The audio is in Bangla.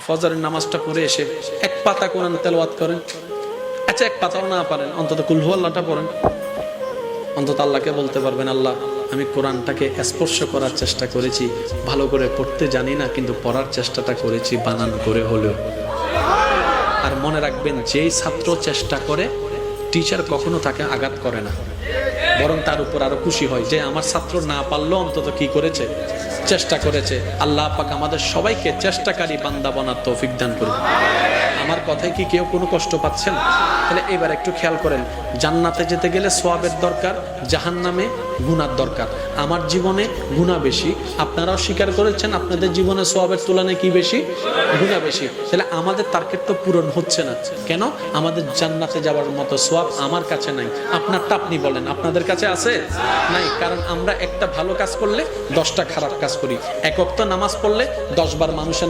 ফজরের নামাজটা পড়ে এসে এক পাতা কোরআন তেলাওয়াত করেন। আচ্ছা এক পাতাও না পারেন, অন্তত কুল হুয়াল্লাহটা পড়েন। অন্তত আল্লাহকে বলতে পারবেন, আল্লাহ আমি কোরআনটাকে স্পর্শ করার চেষ্টা করেছি, ভালো করে পড়তে জানি না, কিন্তু পড়ার চেষ্টাটা করেছি বানান করে হলেও। আর মনে রাখবেন, যেই ছাত্র চেষ্টা করে টিচার কখনো তাকে আঘাত করে না, বরং তার উপর আরো খুশি হয় যে আমার ছাত্র না পারলেও অন্তত কি করেছে, চেষ্টা করেছে। আল্লাহ পাক আমাদের সবাইকে চেষ্টাকারী বান্দা বানার তৌফিক দান করুন। আমার কথায় কি কেউ কোনো কষ্ট পাচ্ছেন? তাহলে এবার একটু খেয়াল করেন, জান্নাতে যেতে গেলে সওয়াবের দরকার, জাহান্নামে গুনার দরকার। আমার জীবনে গুনাহ বেশি, আপনারাও স্বীকার করেছেন আপনাদের জীবনে সওয়াবের তুলনায় কি বেশি, গুনাহ বেশি। তাহলে আমাদের টার্গেট তো পূরণ হচ্ছে না কেন? আমাদের জান্নাতে যাওয়ার মতো সওয়াব আমার কাছে নাই। আপনারটা আপনি বলেন, আপনাদের কাছে আছে? নাই। কারণ আমরা একটা ভালো কাজ করলে 10টা খারাপ কাজ করি, এক ওয়াক্ত নামাজ পড়লে 10 বার মানুষের